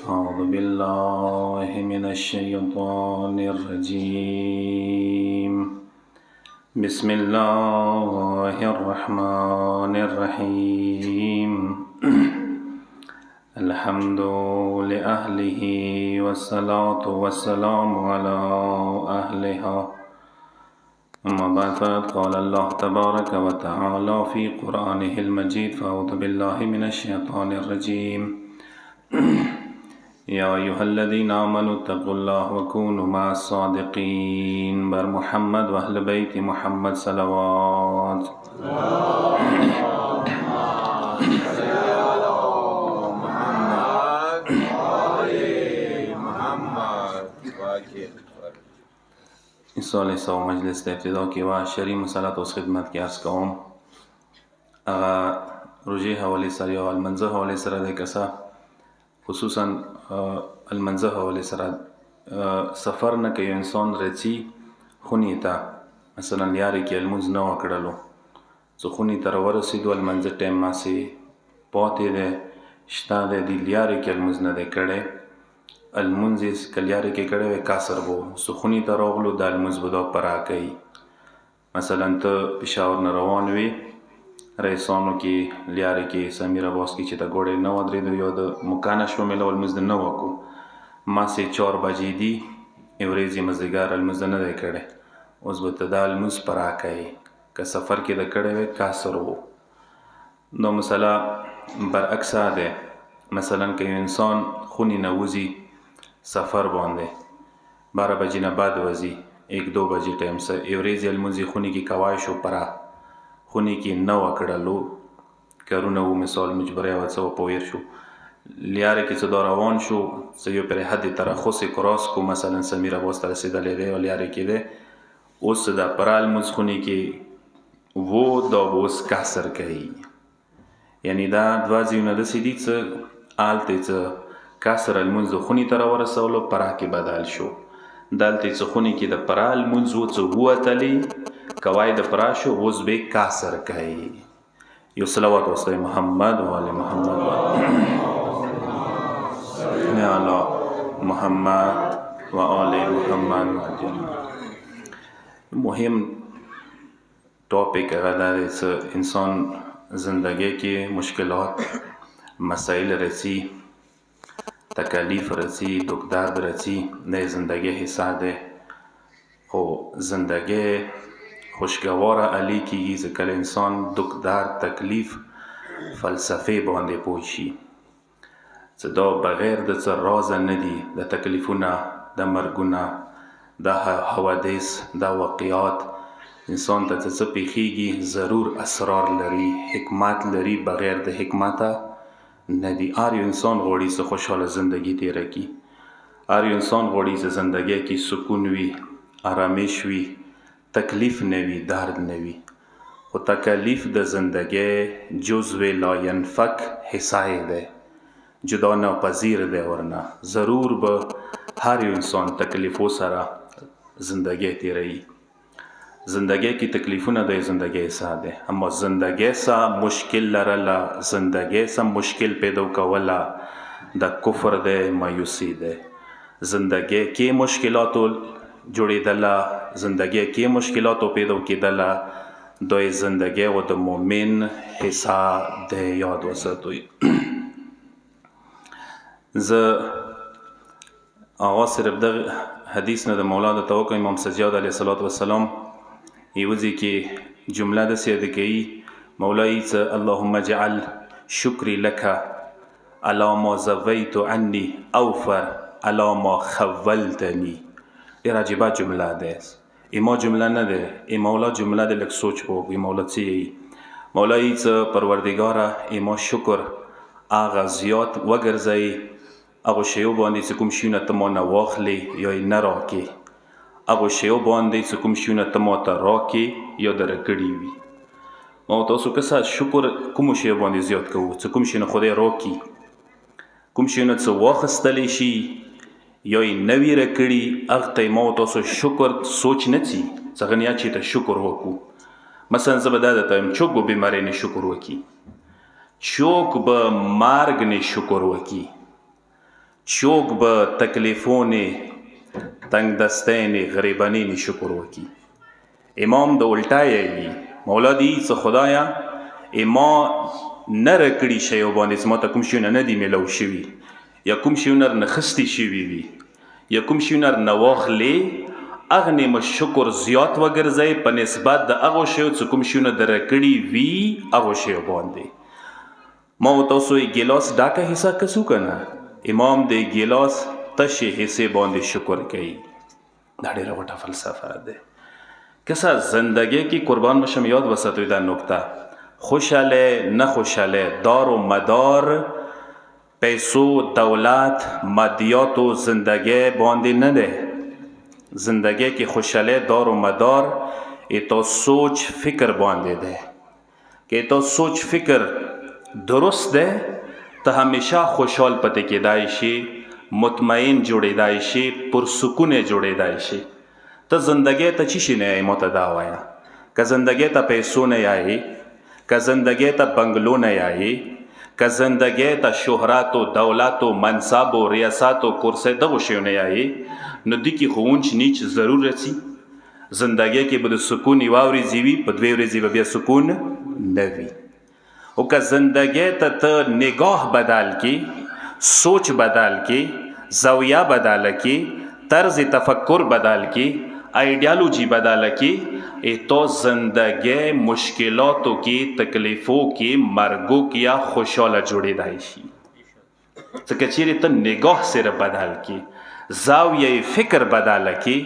أعوذ بالله من الشيطان الرجيم. بسم الله الرحمن الرحيم. الحمد لأهله والصلاة والسلام على أهلها. أما بعد فقد قال الله تبارك وتعالى في قرآنه المجيد فأعوذ بالله من الشيطان الرجيم. يا أيها الذين آمنوا اتقوا الله وكونوا مع الصادقين. بر محمد وأهل بيت محمد صلوات. این سال سو مجلس د ابتدا کې وا شری مسالات اوس خدمت کې عرض کوم. هغه روژې حوالې سره یا المنځه حوالې سره د کسا خصوصا المنځه حوالې سره سفر نه کوي انسان رچی خونی ته مثلا یاري کې المنځ نه وکړلو زه خونی تر ورسېدو المنځه ټایم ماسې پاتې ده شته د دې یاري کې المنځ نه دی کړی المنځ کلیاري کې کړی وی کاسر وو سخونی ته راغلو د المنځ به دا پرا کوي. مثلا ته پېښور نه روان وي رئیسانو کې لیاري کې سمیر عباس کې چې ته ګوړې نه ودرېدو یا د مکانه شو مې له المنځ نه وکړو ماسې 4 بجې دي ورځې مازدیګر المنځ نه دی کړی اوس به ته دا المنځ پرا کوي که سفر کې د کړی وی کاسر وو. نو مثلا برعکس ده مثلا که انسان خونی نه وځي سفر باندې 12 بجې نه بعد وځي 1-2 بجې ټایم سره ورځې المنځ خونی کې کوای شو پرا خونی کې نه وکړلو کارونه و مثال مجبره و څه پویر شو لیاره کې څه روان شو څه یو پر حد ترخص کراس کو مثلا سمیر عباس تر رسیدلې دی او لیاره کې ده اوس د پرال منځ خونی کې وو دا اوس کسر کوي یعنی دا دوازیونه د سیدی څه آلته څه کسر المنځ خونی تر ورسولو پرا کې بدل شو دلته څه خونی کې د پرال منځ و څه وتلی کوای د پرا شو اوس به کسر کوي. یو صلوات واسطه محمد و آل محمد یا الله محمد و آل محمد. مهم ټاپک هغه دی چې انسان زندگی کې مشکلات مسائل رسی تکالیف رسی دکھ درد رسی نه زندگی حصہ ده خو زندگی خوشگوار علی کیږي ځکه انسان دکھ درد تکلیف فلسفه باندې پوه شي چې دا بغیر د څه راز نه دي د تکلیفونه د مرګونه د حوادث د واقعات انسان ته څه پیښیږي ضرور اسرار لري حکمت لري بغیر د حکمته نه دی. هر انسان غواړي چې خوشحاله زندگی تیره کړي هر انسان غواړي چې زندگی کې سکون وي آرامش وي تکلیف نه وي درد نه وي خو تکلیف د زندگی جزو لا ينفك حصہ ده جدا ناپذیر ده ورنه ضرور به هر انسان تکلیفو سره زندگی تیری زندگی کی تکلیفونه د زندگی ساده اما زندگی سا مشکل لرله زندگی سا مشکل پیدا کوله د کفر ده مایوسی ده زندگی کی مشکلاتو جوړیدله زندگی کی مشکلاتو پیدا کېدله دوی زندگی و د مؤمن حصہ ده یاد وساتئ. زه آغاز صرف د حدیث نه د مولا د توقع امام سجاد علیه الصلاة والسلام یوځي کې جمله د سید کوي مولای څه اللهم اجعل شکری لك على ما زویت عني اوفر على ما خولتني. ډېر عجیبه جمله ده ایما جمله نه ده ای مولا جمله ده لږ سوچ وکړئ مولا څه یې مولای څه پروردګاره ایما شکر هغه زیات وګرځئ هغه شیو باندې چې کوم شیونه ته ما نه واخلې یا یې نه راکې هغه شیو باندې چې کوم شیونه ته ما ته راکې یا درکړي وي ما تاسو که څه شکر کوم شی باندې زیات کوو چې کوم شی نه خدای راکې کوم شیونه څه واخیستلی شي یا یې نه وي راکړي هغه ته ما تاسو شکر سوچ نه څي څنګه نه چې ته شکر وکړو مثلا زه به دا درته وایم څوک به بیمارۍ نه شکر وکړي څوک به مرګ نه شکر وکړي چوک به تکلیفون تنگ دستین غریبانین شکر وکی. امام د الټایي مولا دی څه خدایا اما نره کړي شی باندې ما ته کوم شیونه نه دی ملو شوي یا کوم شیونه نخستی شوي وي یا کوم شیونه نواخلې اغنه م شکر زیات وګرځي په نسبت د هغه شی چې کوم شیونه در کړي وي هغه شی باندې ما تاسو یې ګلاس ډاکه حصہ کسو کنه امام د ګلاس تشه حصے باندې شکر کوي. دا ډیره غټه فلسفه ده. کسا زندگی کی قربان بشم یاد وساتوی دا نکته خوشحاله نه خوشحاله دار و مدار پیسو دولت مادیات و زندگی باندې نه ده. زندگی کی خوشحاله دار و مدار ایتا سوچ فکر باندې ده که ایتا سوچ فکر درست ده تا همیشه خوشحال پته کېدای شي مطمئن جوړېدای شي پرسکون جوړېدای شي. ته زندگی ته چی شي نه یې ماته دا وایه که زندگی ته پیسو نه یایې که زندگی ته بنگلو نه یایې که زندگی ته شهرت و دولت و منصب و ریاست و کرسی دغو شیو نه یایې نو دی کې خو اونچ نیچ ضرور رسی. زندگی کې به د سکون یوه ورځې وي په دوې ورځې به بیا سکون نه وي. او که زندگی ته نگاه بدل کی سوچ بدل کی زاویه بدل کی طرز تفکر بدل کی آئیڈیالوجی بدل کی تو زندگی مشکلاتوں کی تکلیفوں کی مرگوں کی یا خوشحاله جوړېدای شي. ځکه چیرې ته نگاه سره بدل کی زاویه فکر بدل کی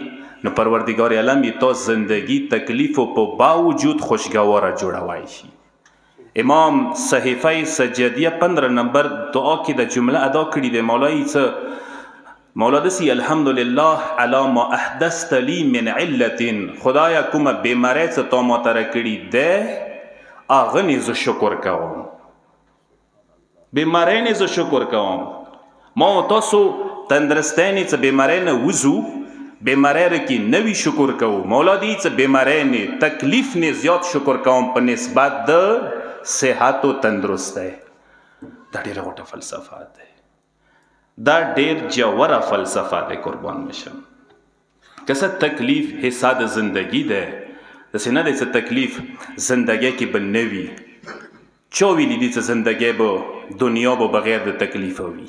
نو پروردگار عالم تو زندگی تکلیفوں په باوجود خوشگواره جوړوای شي. امام صحیفه سجدیه 15 نمبر دعا کې د جمله ادا کړي د مولای څه مولا دسی الحمدلله علی ما احدثت لی من علت خدایا کوم بیماری څه تا ما تر کړي ده اغه نه ز شکر کوم بیماری نه ز شکر کوم ما تاسو تندرستانی څه بیماری نه وزو بیماری رکی نوی شکر کوم مولا دی څه بیماری نه تکلیف نه زیات شکر کوم په نسبت د صحت او تندرستی. دا ډیره غوټه فلسفه ده. دا ډیر جوړه فلسفه ده قربان بشم. کسه تکلیف حصہ د زندگی ده دسه نه ده تکلیف زندگی کې به نوی چووی لیدی څه زندگی به دنیا به بغیر د تکلیف وي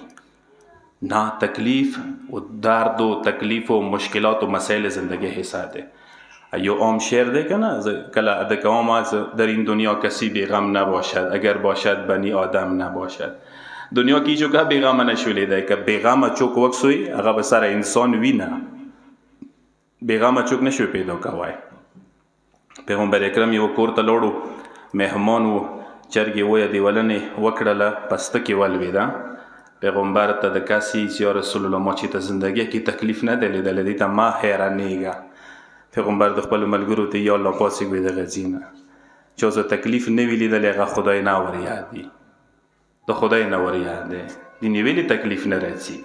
نه. تکلیف و درد و تکلیف و مشکلات و مسائل زندگی حصہ ده. ایو عام شعر ده کنه کلا ادکام از در این دنیا کسی بی غم نباشد اگر باشد بنی آدم نباشد. دنیا کی جو که بیغم نشولی ده که بیغم چوک وکسوی اگه بسر انسان وی نه بیغم چوک نشوی پیدا کوای. پیغمبر اکرم یو کور ته لوړو مهمان و چرګې ویه دیولنې وکړله پسته کې ولوېده. پیغمبر ته د کسی یا رسول الله ما چې ته زندگی کې تکلیف نه دی لیدلی دی ته ما حیرانېږه. پیغمبر د خپلو ملګرو ته یا الله پاسېږوی د غځي نه چا زه تکلیف نه وي لیدلی هغه خدای نه وریادي د خدای نه وریاده دی نیویلی تکلیف نه راځي.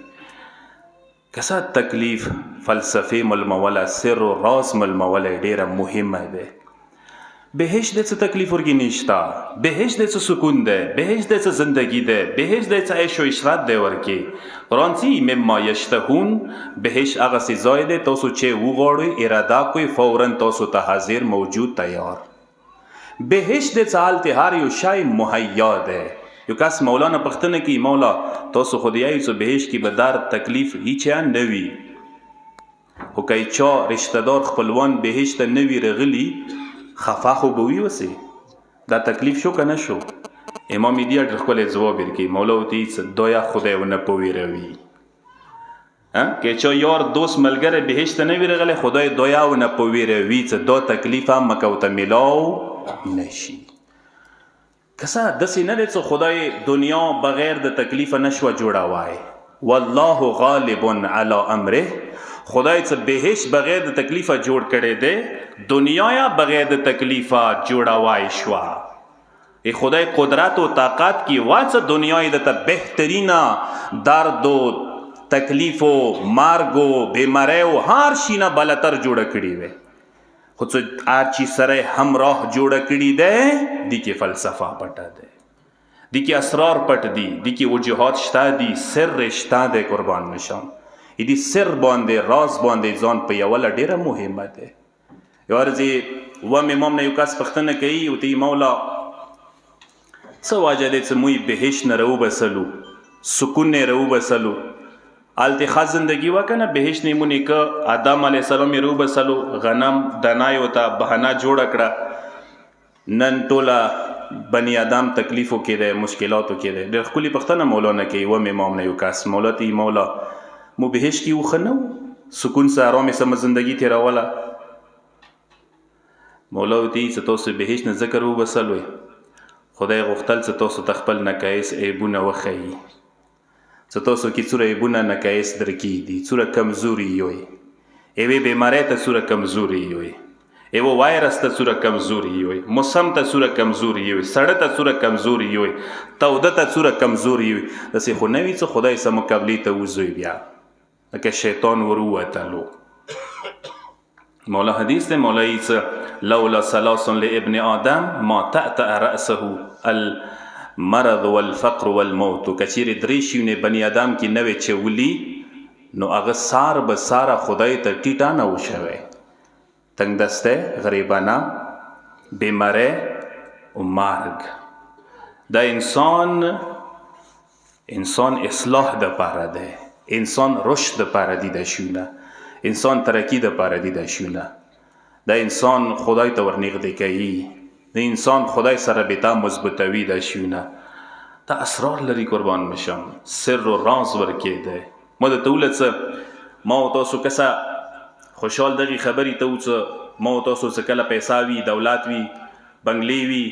کسا تکلیف فلسفه ملموله سر و راز ملموله ډیره مهمه ده. بهشت د څه تکلیف ورګی نشتا بهشت د څه سکون ده بهشت د څه زندگی ده بهشت د څه عيش او عشرت ده ورکی. قرآن سی مما یشتهون بهشت هغه څه ځای ده تاسو چې وغواړئ اراده کوئ فورا تاسو ته حاضر موجود تیار. بهشت د څه حالت هر یو شی مهیا ده. یو کس مولانا پختنه کی مولا تاسو خودیایی سو بهش کی به در تکلیف هیچ نوی خو که چا رشتہ دار خپلوان بهش ته نوی رغلی خفا خو بوی وسی دا تکلیف شو کنه شو. امام دیا خپل جواب ورکړي مولا وتی دویا خدای ونه پوی روي که چا یار دوست ملګری بهش ته نوی رغلی خدای دویا ونه پوی روي څه دو تکلیف هم مکو ته ملاو نشي. کسا دسی نه څه خدای دنیا بغیر د تکلیف نشو جوړاوای. والله غالب علی امره خدای څه بهش بغیر د تکلیفه جوړ کړي دی دنیا یا بغیر د تکلیفه جوړاوای شو. ای خدای قدرت و طاقت کی واسه دنیای د ته بهترینا درد و تکلیف و مرگ و بیماری و هر شینه بلتر جوړ کړي وي خود هر چی سره همراه جوړ کړي دی دی کې فلسفه پټه ده. دی کې اسرار پټ دي، دی کې وجوهات شته دي، سر شته دی. قربان مشم دی سر باندې راز باندې ځان په یوله ډیره مهمه ده. یو ورځې وم امام نه یو کس پوښتنه کوي او ته مولا څه وجه دی چې موږ بهشت نه راوبسلو، سکون نه راوبسلو، هلته ښه زندګي وه که نه، بهشت نه مونږ که آدم علیه السلام یې راوبسلو، غنم دنایو ته بهانه جوړه کړه، نن ټوله بني آدم تکلیفو کې دی، مشکلاتو کې دی. ډېر ښکلې پوښتنه مولانا کوي وم امام نه یو کس مولا ته مولا مو بهشت کې وښه نه و، سکون سه ارامې سمه زندګي تېروله. مولا ورته چې تاسو بهشت نه ځکه راوبسلوئ خدای غوښتل چې تاسو ته خپل نقایص عیبونه وښیي، چې تاسو کې څوره عیبونه نقایص درکېږي، څوره کمزوري یوئ، یوې بیمارۍ ته څوره کمزوري یوئ، یو وایرس ته څوره کمزوري یوئ، موسم ته څوره کمزوري یوئ، سړه ته څوره کمزوري یوئ، توده ته څوره کمزوري یوئ. داسې خو نه وي چې خدای سره مقابلې ته وځئ بیا لکه شیطان ور ووتلو. مولا حدیث دی مولایي چې لولا ثلاث لابن آدم ما تأتأ رأسه المرض والفقر والموت. کچیرې درې شیونه بني آدم کې نه وې چولي نو هغه سار به ساره خدای ته ټیټه نه وشوی، تنگ دسته، غریبانه، بیماره و مرگ. دا انسان اصلاح د پاره ده، انسان رشد د پاره دي د شونه، انسان ترقی د پاره دي د شونه، د انسان خدای ته ورنږدې کوي، د انسان خدای سره رابطه مضبوطوي د شونه. دا اسرار لري قربان مشم، سر و راز ورکې ده. ما درته وویل څه ما و تاسو کسه خوشحال دغې خبرې ته و چې ما و تاسو څه کله پیسه وي، دولت وي، بنګلې وي،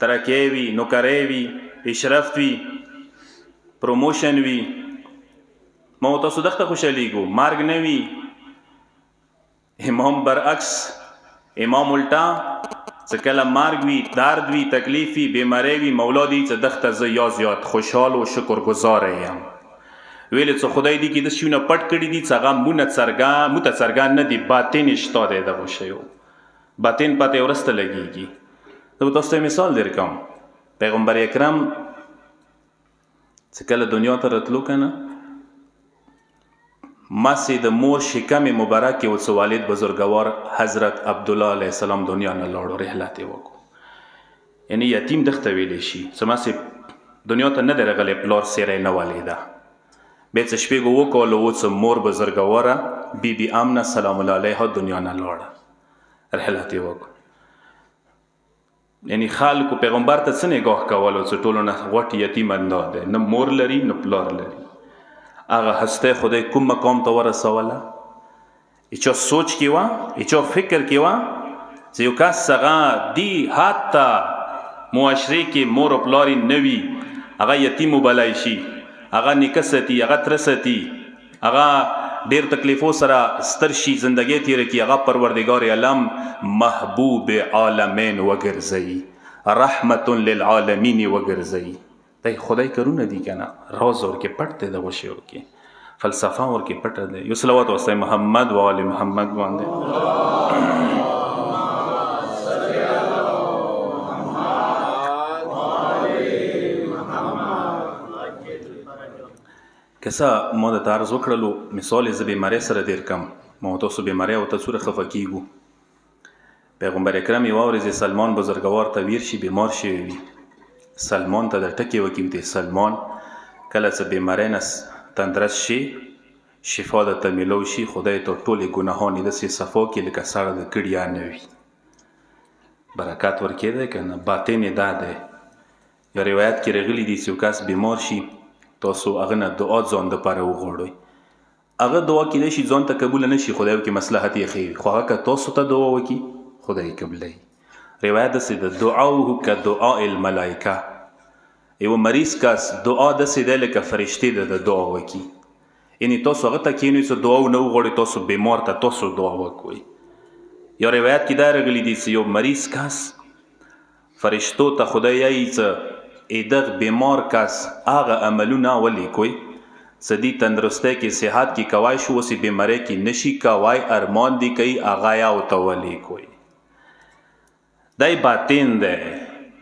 ترقی وي، نوکرۍ وي، پیشرفت وي، پروموشن وي، ما و تاسو دغته خوشحالیږو، مرګ نه وي. امام برعکس، امام الټا چې کله مرګ وي، درد وي، تکلیف وي، بیماری وي، مولا دی چې دغته زه یا زیات خوشحال و شکرګزاره یم. ویلې چې خدای دې کې د شیونه پټ کړي دي چې هغه مونږ ته څرګند نه دي، باطن شته دی دغو شیو، باطن پاتې ورسته لګېږي. زه به تاسو ته مثال درکوم. پیغمبر اکرم چې کله دنیا ته راتلو که نه، ماسې د مور شکم مبارک کې ورڅه والد بزرګوار حضرت عبدالله علیه السلام دنیا نه لاړو، رحلت یې وکړو، یعنی یتیم دغته ویلی شي چې ماسې دنیا ته نه دی راغلی، پلار سیری نه ولیده. بیا څه شپېږو وکالو اوڅه مور بزرګواره بی بی امنه سلام الله علیها دنیا نه لاړه، رحلت یې وکړو. یعنی خلکو پیغمبر ته څه نګاه کولو چې ټولو نه غوټ یتیم انده دی، نه مور لري نه پلار لري. هغه هسته خدای کوم مقام ته ورسوله، هیچا سوچ کې وه، هیچا فکر کې وه چې یو کس هغه دی حتی معاشرې کې مور و پلار نه وي، هغه یتیم وبلی شي، هغه نیکه ساتي، هغه تره ساتي، هغه ډېر تکلیفو سره ستر شي، زندګۍ تېره کړي، هغه پروردګار عالم محبوب عالمین وګرځوي، رحمت للعالمین وګرځوي. دا خدای کارونه دي که نه، راز ورکې پټ دی دغو شیو کې، فلسفه ورکې پټه دی. یو صلوات واسطه محمد و آل محمد باندې. کسا ما د تعرض وکړلو مثال یې زه بیمارۍ سره دیر کم، ما تاسو بیمارۍ او ته څوره خفه کیږو. پیغمبر اکرم یوه ورځ سلمان بزرګوار ته ویر شي، بیمار شوی وي، سلمان ته د ټکې وکړي دی، سلمان کله چې بیمارۍ نه تندرست شي، شفا درته میلو شي، خدای ته ټولې ګناهان یې داسې صفا کړي لکه سړه د کړیا نه وي. برکت ورکېدی که نه، باطن یې دا دی. یا روایت کې راغلي دي چې یو کس بیمار شي، تاسو هغه نه دعا ځان دپاره وغواړئ. هغه دعا کیدای شي ځان ته قبوله نه شي، خدای وکړي مصلحت یې ښه وي، خو هغه که تاسو ته دعا وکړي خدای یې قبلوي. روایت داسې ده دعاؤه کدعاء الملائکه، یو مریض کس دعا داسې دی لکه فرشتې ده د دعا وکړي. یعنی تاسو هغه ته کښېنئ چې دعا ونه وغواړئ، تاسو بیمار ته تاسو دعا وکړئ. یا روایت کې دا راغلي دي چې یو مریض کس فرشتو ته خدای یایي چې دغ بیمار کس هغه عملونه ولیکوئ چې دې تندرستی کې صحت کې کوای شو، اوسې بیمارۍ کې نشي کوای، ارمان دې کوي هغه یا ورته ولیکوئ. دی باطن دی،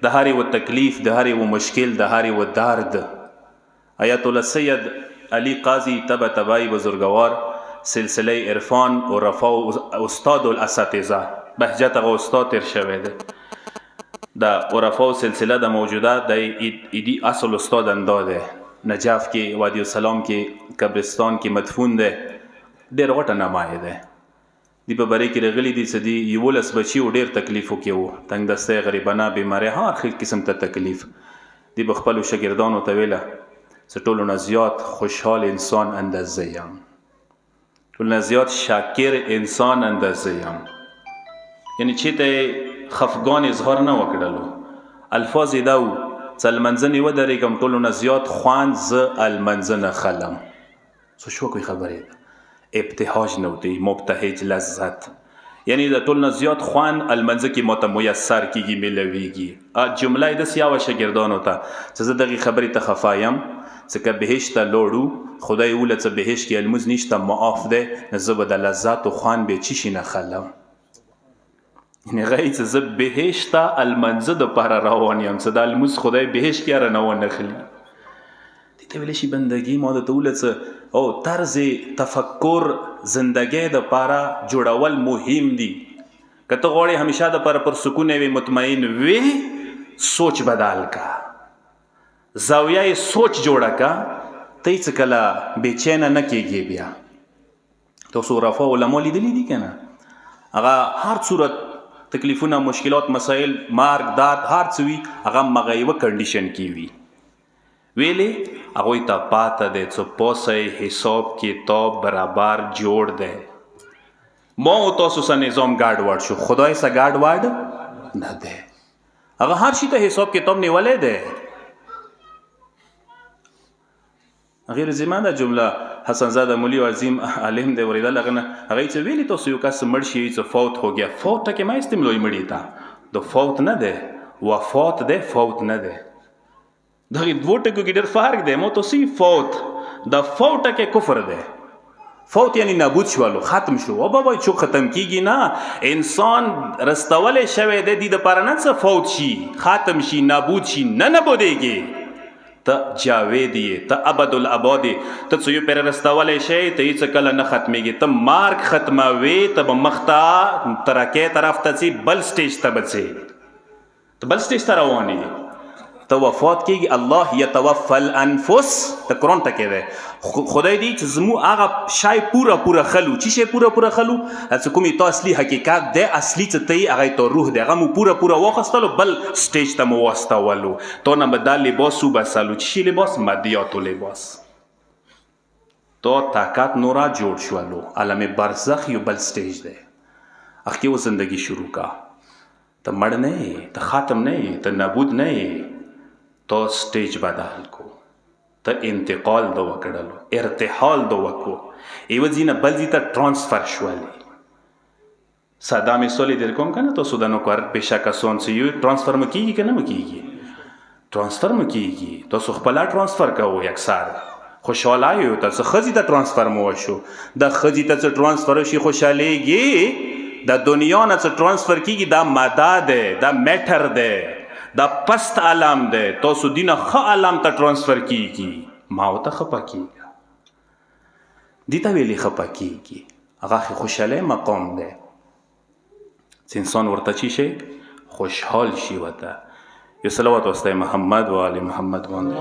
د هر یو تکلیف، د هر یو مشکل، د هر یو درد. آیت الله سید علی قاضی طباطبایی بزرگوار سلسله عرفان و رفا استاد الاساتذه بهجت هغه استاد تیر شوی دی د عرفا سلسله د موجوده د ایدی اصل استاد اندا دی نجاف کې وادي السلام کې قبرستان کې مدفون دی ډېر غټه نمایه دی دی په بری کې رغلی دي چې دی 11 بچي او ډېر تکلیفو کې وو تنگ دسته غریبانه بیماری هر قسم ته تکلیف دی بخپل شاګردانو ته ویله چې ټولو نه زیات خوشحال انسان اندازه یم ټولو نه زیات شاکر انسان اندازه یم یعنی چې ته خفګان اظهار نه وکړلو الفاظ دا و چې المنځنې ودرېږم ټولو نه زیات خوان زه المنځه نه خلم څه شو کوي خبرې ده ابتهاج نه دی مبتهج لذت یعنی د ټول نه زیات خوان المنځه کې ماته میسر کېږي میلویږي جمله د سیاوه شاګردانو ته چې زه دغې خبرې ته خفا یم چې که بهشت ته لوړو خدای وله څه بهشت کې الموز نشته معاف دی نه زه به د لذت و خوان به چی شي نه خلم یعنې هغه چې زه بهشت ته المنځه دپاره روان یم چې د الموز خدای بهشت کې رانه ونخلي دې ته ویلی شي بندګي ما درته وویل څه او طرز تفکر زندګۍ دپاره جوړول مهم دي که ته غواړې همیشه دپاره پر سکون وي مطمئن وي سوچ بدل کا زاویه سوچ جوړه کا ته څه کله بېچینه نه کېږي بیا تاسو رفا علما لیدلي دي که نه هغه هر صورت تکلیفونه مشکلات مسایل مرګ درد هر څه وي هغه مغه یوه کنډیشن کې وي ویلې هغوی ته پاته دی څه پوسی حساب کتاب برابر جوړ دی ما او تاسو سره نظام ګډوډ شو خدای سره ګډوډ نه دی هغه هر شي ته حساب کتاب نیولی دی غیر زما دا جمله حسن زاده مولی و عظیم عالم دی اوریدل هغه نه هغه چې ویلي تاسو یو کس مړ شي چې فوت هو گیا فوت ټکې ما استعمالوي مړي ته د فوت نه دی وفات دی فوت نه دی دغې دوو ټکو کې ډېر فرق دی مو تاسو فوت د فوت ټکې کفر دی فوت یعنی نابود شولو ختم شو او بابا چې ختم کیږي نه انسان رستولی شوی دی دې دپاره نه څه فوت شي ختم شي نابود شي نه نابودېږي ته جاوید یې ته ابد الاباد ته څه یو پرې رستولی شی ته هېڅ کله نه ختمېږي ته مارک ختموې ته به مخ ته ترکې طرف ته ځې بل سټیج ته به ځې ته بل سټیج ته روان یې ته وفات کېږي الله یتوفی الانفس ته قرآن ټکی دی خدای دی چې زموږ هغه شی پوره خلو چی شی پوره خلو چې کومې تا اصلي حقیقت دی اصلي څه ته یې هغه ته روح دی هغه مو پوره واخیستلو بل سټیج ته مو واستولو تو نه به دا لباس وبسلو چی شي لباس مادیاتو لباس تو طاقت نورا جوړ شولو عالم برزخ یو بل سټیج دی اخکې و زندگی شروع کا ته مړ نه یې ته ختم نه یې ته نابود نه یې تو سټیج بدل کو ته انتقال دو وکړلو ارتحال دو وکړو ایوه ځي نه بل ځي ته ټرانسفر شولې ساده مثال یې در کوم که نه تاسو د نوکر پیشه کسان چې یو ټرانسفر مو کېږي که نه مو کېږي ټرانسفر مو کېږي تاسو خپله ټرانسفر کوو اکثر خوشحاله یو ته څه ښځې ته ټرانسفر مو وشو د ښځې ته څه ټرانسفر وشي خوشحالېږي د دنیا نه څه ټرانسفر کېږي دا ماده دی دا میټر دی دا پست عالم دی تاسو دینه ښه عالم ته ټرانسفر کېږي ما ورته خفه کېږه دې ته ویلې خفه کېږي هغه خوشحالۍ مقام دی چې انسان ورته چی شي خوشحال شي ورته یو صلوات واسطه محمد و آل محمد باندې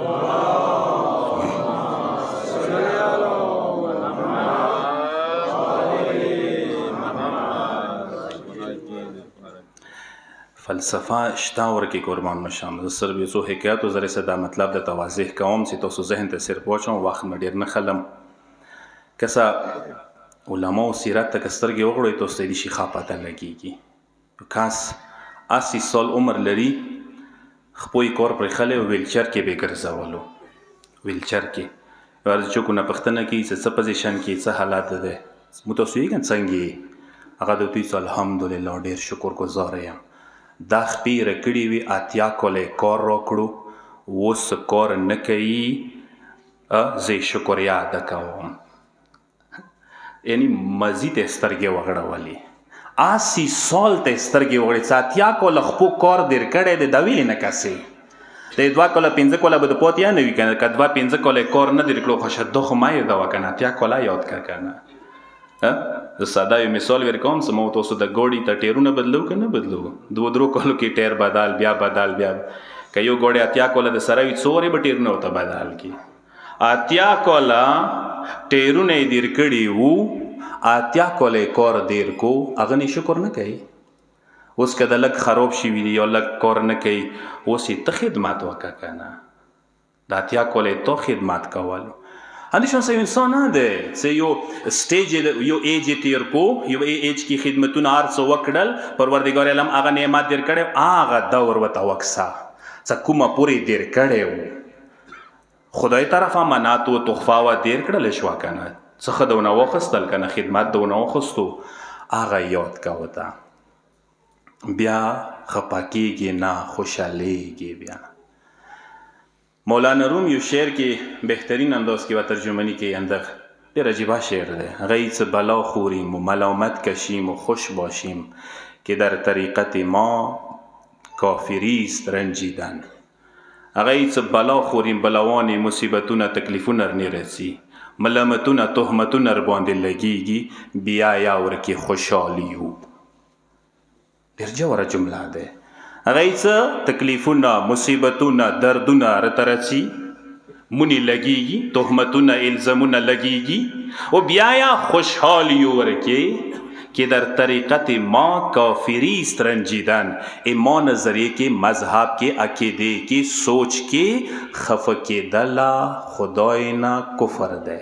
فلسفه شته ورکې قربان مشم زه صرف یو څو حکایاتو زرې سره دا مطلب درته واضح کوم چې تاسو ذهن ته صرف واچوم وخت مې ډېر نه خلم که علماو سیرت ته که سترګې وغړوئ تاسو ته یې دې شي ښه پته لګېږي یو کس 80 سال عمر لري خپو یې کور پرېښلی و ویلچر کې به یې ګرځولو ویلچر کې یوازې څوک نه پوښتنه کوي چې څه پوزیشن کې څه حالت دی مو تاسو یې څنګه یې هغه درته وایي چې الحمدلله ډېر شکر ګزاره یم دا خپې رکړې وي اتیا کاله کار راکړو اوس کار نه کوي زه یې شکریا ادا کوم یعنی مزید سترګې وغړولې آسی سال ته سترګې وغړې څه اتیا کوله خپو کار دیر کړی دی دا ویلې نه کسې د 2 کوله 5 کوله به د پوت یا نه وي که نه که 2-5 کوله کار نه دیر کړو خو شده خو ما یې دا وه که نه اتیا کوله یاد کړه که نه زه ساده یو مثال ورکوم څه ما تاسو د ګوډي ته ټیرونه بدلو که نه بدلو 2-3 کالو کې ټیر بدل بیا که یو ګوډی اتیا کوله د سره وي څو ورې به ټیرونه ورته بدل کړي اتیا کوله ټیرونه یې دیر کړي وو اتیا کوله کار دیر کو هغه نه شکر نه کوي اوس که د لږ خراب شوي دي یا لږ کار نه کوي اوس یې ته خدمت وکړه که نه د اتیا کوله یې تا خدمت کولو اندیشان سه انسان نه دی څه یو سټیج یو ایج یې تیر کو یو ایج کې خدمتونه هر څه وکړل پروردګار علم هغه نعمت دیر کړی هغه دور ورته وکسه څه کومه پورې دیر کړی و خدای طرفه منات و تحفه و دیر کړلی شوه که نه څه ښه دونه واخیستل که نه خدمت دونه واخیستو هغه یاد کوه ته بیا خفه کېږي نه خوشحالیږي بیا مولانا روم یو شعر کې بهترین انداز کې و ترجمانی کې اندر ډېر عجیبه شعر دی هغه یې څه بلا خوریم و ملامت کشیم و خوش باشیم که در طریقت ما کافریست رنجیدن هغه یې څه بلا خوریم بلاوانې مصیبتونه تکلیفونه رنرسي ملامتونه تهمتونه رباندې لګیږي بیا یا ورکې خوشحالي و ډېر جوړه جمله ده هغه یې څه تکلیفونه مصیبتونه دردونه راته رسي مونې لګیږي تهمتونه الزامونه لګیږي او بیا یا خوشحالي ورکې که در طریقت ما کافریست رنجیدن ما نظریه کې مذهب کې عقیده کې سوچ کې خفه کېدل خدای نه کفر دی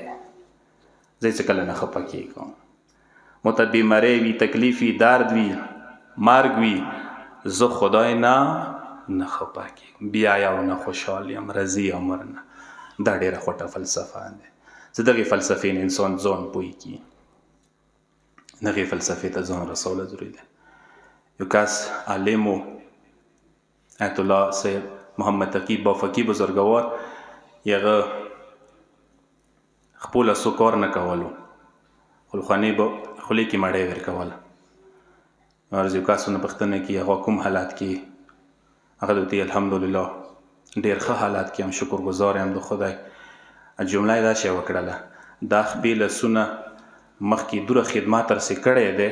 زه چې کله نه خفه کېږم مته بیماری وي تکلیف وي درد وي مرګ وي زه خدای نه خفه کېږم بیا یو نه خوشحال یم راضي یم ورنه دا ډېره خوټه فلسفه ده زه دغې فلسفې نه انسان ځان پوه کړي دغې فلسفې ته ځان رسوله ضروري ده یو کس عالم و آیت الله صاحب محمد تقی بافقي بزرګوار هغه خپله څه کار نه کولو خپلخوانۍ به خولې کې مړۍ ورکوله عرض یو کس ونه پوښتنه کې هغه کوم حالات کې هغه دوی الحمدلله ډېر ښه حالات کې هم شکر ګزار یم د خدای جمله یې داسې وکړله دا خپې لاسونه مخکې دوره خدمت رسې کړی دی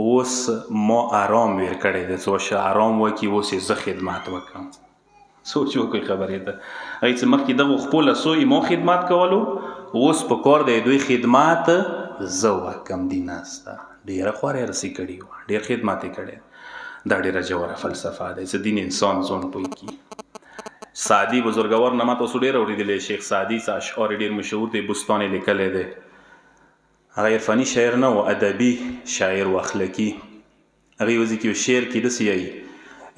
اوس ما آرام ویر کړی دی څه وشه آرام وکړي اوس یې زه خدمت وکړم سوچ وکړئ خبرې ته هغې چې مخکې دغو خپو لاسو یې ما خدمت کولو اوس په کار دی دوی خدمت زه وکړم دي ناسته ډېره خوارې رسې کړي وه ډېر خدمت یې کړی دا ډېره ژوره فلسفه دی چې دین انسان ځان پوه کړي سعدي بزرګوار نه ما تاسو ډېر اورېدلی شیخ سعدي څه اشعار ډېر مشهور دی بستان یې لیکلی دی هغه عرفاني شاعر نه و ادبي شاعر و اخلاقي هغې یو ځای کې یو شعر کې داسې یایي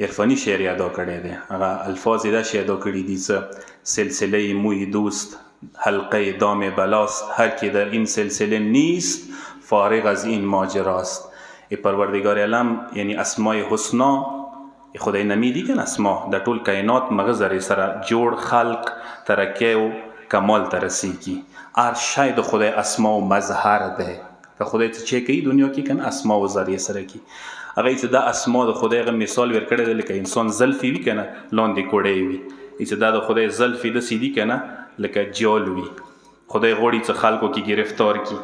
عرفاني شعر یې ادا کړی دی هغه الفاظ یې داسې ادا کړي دي څه سلسله موی دوست حلقه دام بلاست هر که در این سلسله نیست فارغ از این ماجراست پروردگار علم یعنی اسماء حسنا خدای نمیدی که اسما د ټول کائنات مغزر سره جوړ خلق ترکه او کمال ته رسیږي هر شی د خدای اسما او مظهر ده که خدای ته چې کوي دنیا کې کنه اسما او ذریعہ سره کی هغه چې دا اسما د خدای غو مثال ورکړی دی لکه انسان زلفي وي کنه لاندې کوړی وي چې دا د خدای زلفي د سیدی کنه لکه جال وي خدای غوړي چې خلکو کې گرفتار کی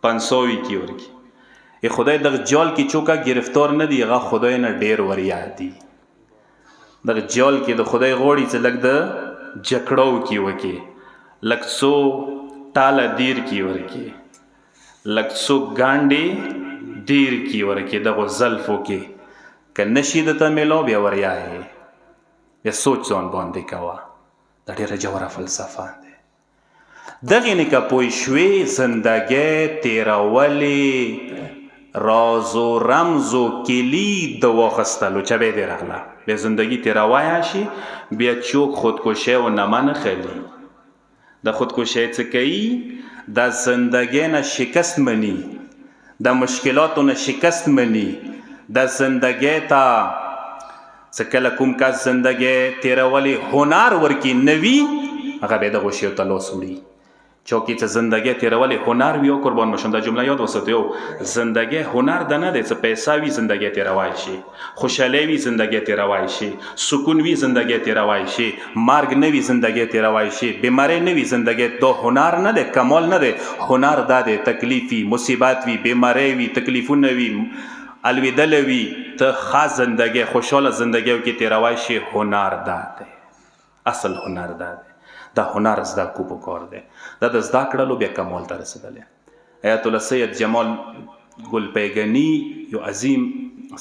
500 کی ورکی ای خدای دغه جال کې چوکا گرفتار نه دی هغه خدای نه ډیر وریا دی دغه جال کې د خدای غوړي چې لګ د جکړو کی وکی لګ سو ټاله دیر کی ورکی لګ سو ګانډي دیر کی ورکی دغه زلفو کې ک نشید ته ملو بیا وریا ہے یا سوچ ځان باندې کوا دا ډیره جوړه فلسفه ده دغه نه کا پوي شوي زندګي تیراولي راز و رمز و کلید د واخستلو چه به درغله به زندگی تیراوای شي بیا چوک خودکشه و نمن خلی د خودکشه څه کوي د زندگی نه شکست منی د مشکلاتو نه شکست منی د زندگی تا څکل کوم کا زندگی تیراولی هنر ورکی نوی هغه به د غوښیو تلوس وړي چاکی څه زندگی تیرولې هنر وي او قربان مشم دا جمله یاد وساتئ زندگی هنر ده نه دی څه پیسه وي زندگی تیروای شي خوشحالي وي زندگی تیروای شي سکون وي زندگی تیروای شي مرګ نه وي زندگی تیروای شي بیماری نه وي زندگی دا هنر نه دی کمال نه دی هنر دا دی تکلیف وي مصیبت وي بیماری وي تکلیفونه وي الودل وي ته خاص زندگی خوشحاله زندگی کې تیروای شي هنر دا دی اصل هنر دا دی دا هنر زده کو پکار دی دا د زده کړلو بیا کمال ته رسېدلی آیت الله سید جمال ګلپیګني یو عظیم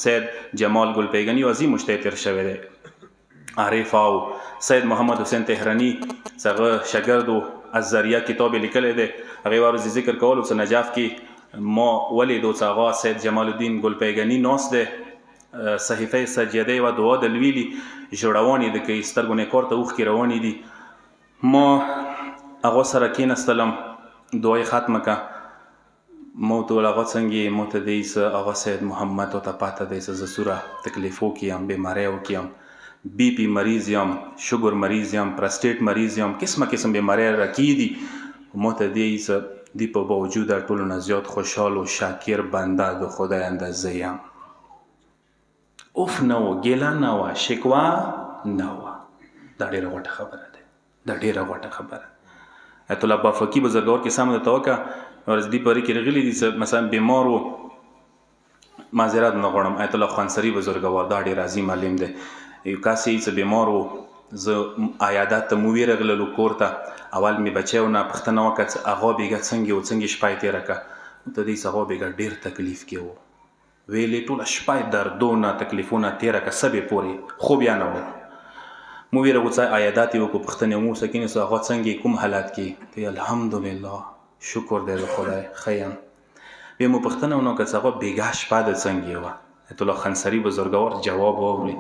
سید جمال ګلپیګني یو عظیم مجتهد تیر شوی دی عارف او سید محمد حسین تهرانی څنګه شاګردو الزریه کتاب لیکلی دی هغې ورځې ذکر کولو څه نجف کې ما ولیدو څه هغه سید جمال الدین ګلپیګني ناست دی صحیفه سجدې و دعا د لویلي جوړونې د کې سترګو نه کار ته اوښکې روانې دي ما هغه سره کېناستلم دعای ختمه که ما ورته وویل هغه څنګه ما ته دی څه هغه سید محمد ته پته دی څه زه څومره تکلیفو کې یم بیماریو کې یم بی پی مریض یم شوګر مریض یم پرسټیټ مریض یم قسمه قسم بیماری راکې دي ما ته دی څه دی په باوجود د ټولو نه زیات خوشحال و شاکر بنده د خدای اندازه یم اوف نه و ګیله نه وه شکوه نه وه دا ډېره غوټه خبره ده دا ډېره غوټه خبره ایت الله بافقي بزرګور کې سم درته وکړه ورځ دې پرې کې راغلي دي مثلا بیمار و معذرت نه غواړم ایت الله خانسري بزرګوار دا ډېر عظیم عالم دی یو کس یې څه بیمار و زه عیادت ته مو ورغللو کور ته اول مې بچیو نه پوښتنه وکړه چې هغه بېګا څنګه و څنګه شپه یې تېره کړه ته دې هغه بېګا ډېر تکلیف کې و ویلې ټوله شپه یې دردونه تکلیفونه تېره کړه سبې پورې خوب یا نه و مو ویره وڅه عیادت یې وکړو پوښتنې مو ورڅه کېناستو هغه څنګه کوم حالت کې ته الحمدلله شکر دی د خدای ښه یم بیا مو پوښتنه ونه کړه چې هغه بېګا شپه د څنګه وه ایت الله خنسري بزرګوار جواب واورئ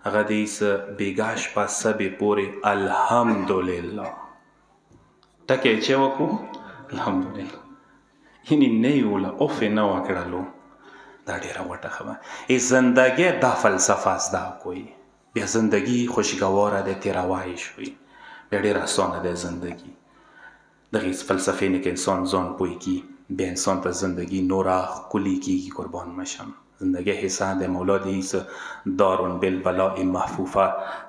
هغه دی څه بېګا شپه سبې پورې الحمدلله ټکی یې چې وکړو الحمدلله یعنې نه یې وله اوف یې نه وه کړلو دا ډېره غوټه خبره زندگی دا فلسفه زده کوئ بیا زندگی خوشگواره ده تیروای شوی بیا ډېر اسانه ده زندگی دغه فلسفې نه کې انسان ځان پوه کی بیا انسان ته زندگی نوره ښکلي کیږي قربان مشم زندگی حصه د مولا دی دارون بالبلاء محفوفه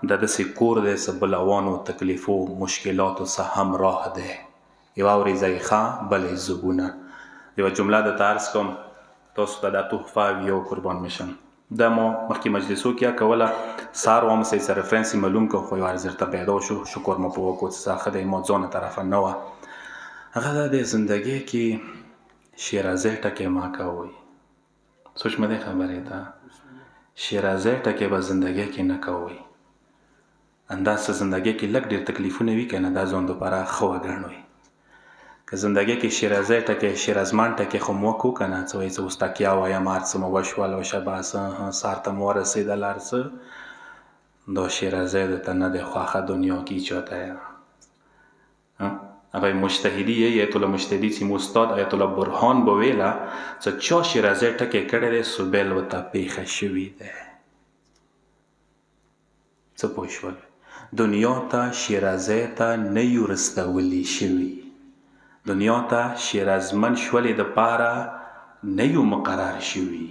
د داسې کور دی څه بلاوانو تکلیفو مشکلاتو څه همراه دی یوه ورځ یې ښه بله یې زبونه یوه جمله درته عرض کوم تاسو ته دا تحفه وي قربان مشم دا ما مخکې مجلسو کې کوله سهار وم سه ریفرنس معلوم کو خو یو ارزښت ته پیدا شو شکر مو په وکړو چې څه د ما ځان طرفه نه وه هغه د زندګۍ کې شیرازه ټکې ما کوي سوچ مې دی خبرې ته شیرازه ټکې به زندګۍ کې نه کوي انداز زندګۍ کې لږ ډېر تکلیفونه وي که نه دا ځان دپاره ښه وګڼئ که زندگی کې شیرازه ټکې شیرازمان ټکې خو مو وکړو که نه څه وایي څه اوس تکیه وایم هر څه مو وشول او شبه څه سهار ته مو ورسېدل هر څه دا شیرازه درته نه دی خوښه دنیا کې چاته یم هغه مجتهدي ایت الله مجتهدي چې مو استاد ایت الله برهان به ویله چې چا شیرازه ټکې کړی دی سبیل ورته پېښه شوي دی څه پوه شول دنیا ته شیرازه ته نه یو رستولی شوي دنیا ته شیرازمن شولې دپاره نه یو مقرر شوي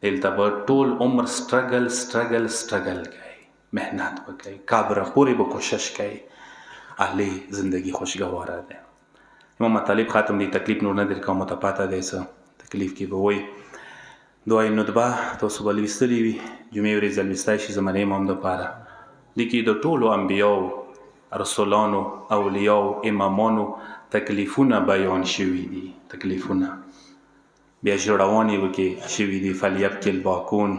دلته به ټول عمر سټرګل کوي محنت وکړئ کابره پورې به کوشش کوئ اهلی زندگی خوشگواره ده امام طالب خاتم دی تکلیف نور نه در کوم ته پاته دی څه تکلیف کې به وای دعای ندبه تاسو به لوستلی وي جمعې ورځ لوستی شي زمانه امام دپاره دې کې د ټولو انبیاو رسولانو اولیاو امامانو تکلیفونه بیان شوي دي تکلیفونه بیا جوړونې وکړې شوي دي فلیبکي الباکون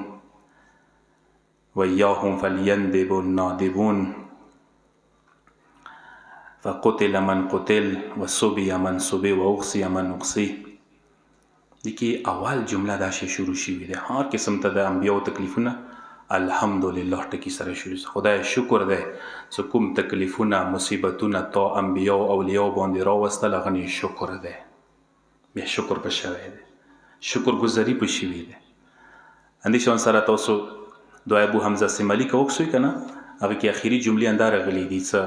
ویاهم فلیندب النادبون فقتل من قتل وصبی من صبی واغصی من اغصی دې کې اول جمله داسې شروع شوي دی هر قسم ته د انبیاو تکلیفونه الحمدلله ټکی سره شروع خدای شکر دی چې کوم تکلیفونه مصیبتونه تا انبیاو اولیاو باندې راوستل هغه نه شکر دی بیا شکر په شوی دی شکر گزاري په شوي دی اندیشان سره تاسو دعای ابو حمزه سیمالی که وکسوی که نه هغه کې اخري جملې انده راغلي دي څه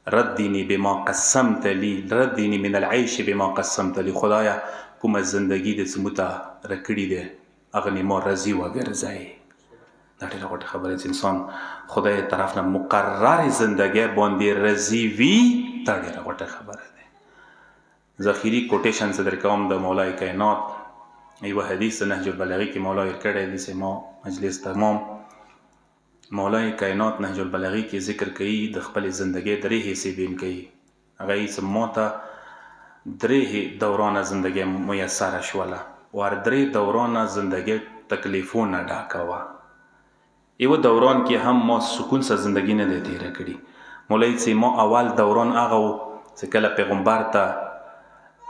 ردني بما قسمت لي، ردني من العيش بما قسمت لي. خدایا کومه زندگی دې څه موته راکړې دی هغه نیمه رضي وګرځوي. دا ډېره غوټه خبره چې انسان خدای طرف نه مقرر زندگی باندې رضي وي، دا ډېره غوټه خبره ده. ذخیری کوټیشن څه درکوم د مولای کائنات یو حدیث نهج البلاغه کې مولا ورکړی دی چې ما مجلس تمام مولای کائنات نهج البلاغه کې ذکر کوي د خپل زندگی درې حصے بین کوي. هغه یې چې ما ته درې دورانه زندگی میسر شوله، ور درې دورانه زندگی تکلیفونه ډاکه وه. یو دوران کې هم ما سکون سره زندگی نه دی تیره کړي. مولای چې ما اول دوران هغه و چې کله پیغمبر ته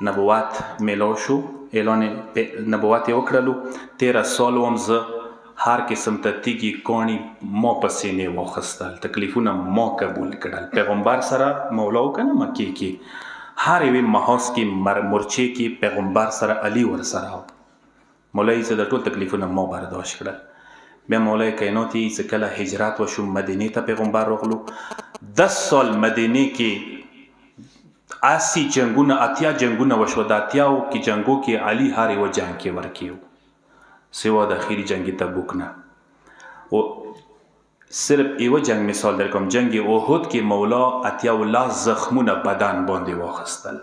نبوت میلاو شو، اعلان نبوت یې وکړلو. 13 سال وم زه هر قسم ته تیږي کاڼي ما پسې نه واخیستل، تکلیفونه ما قبول کړل. پیغمبر سره مولا وکنه مکې کې هر یوې محاذ کې مورچې کې پیغمبر سره علی ورسره مولای چې د ټول تکلیفونه ما برداشت کړل. بیا مولای کائنات چې کله هجرت وشو مدینه ته پیغمبر راغلو، 10 سال مدینه کې 80 جنگونه 80 جنگونه وشو. د 80 کې جنگو کې علی هر یو جنگ کې ورکیو سوا د اخیری جنگی تبوک نه. و صرف یو جنگ مثال در کوم، جنگ احد کې مولا 80 زخمونه بدن باندې واخیستل.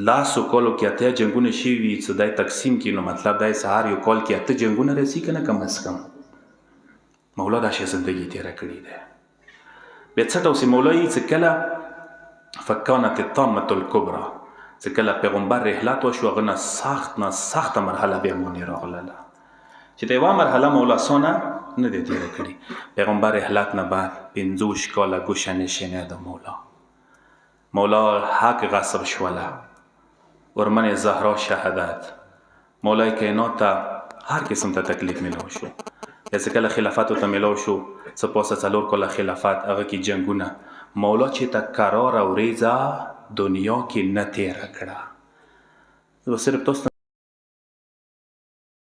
لاسو کالو کې 80 جنگونه شوي چې دای تقسیم کې، نو مطلب دای سهار یو کال کې 8 جنگونه رسي کنه کم از کم. مولا دا شی زندگی تیره کړې ده. بیا څه ټوسې مولای چې کله فکانت الطامة الکبرى چې کله پیغمبر رحلت وشو، هغه نه سخت مرحله بیا مونږ راغله چې د یوه مرحله مولا سونه نه دی تیره کړي. پیغمبر رحلت نه بعد 50 کاله ګوشه نشینه د مولا حق غصب شوله، ورمن زهرا شهادت. مولای کائنات ته هر قسم ته تکلیف میلاو شو. چې کله خلافت ته میلاو شو، څه پاسه 4 کاله خلافت، هغه کې جنگونه مولا چې ته قرار اوریزه دنیا کې نه تیره کړه. صرف تاسو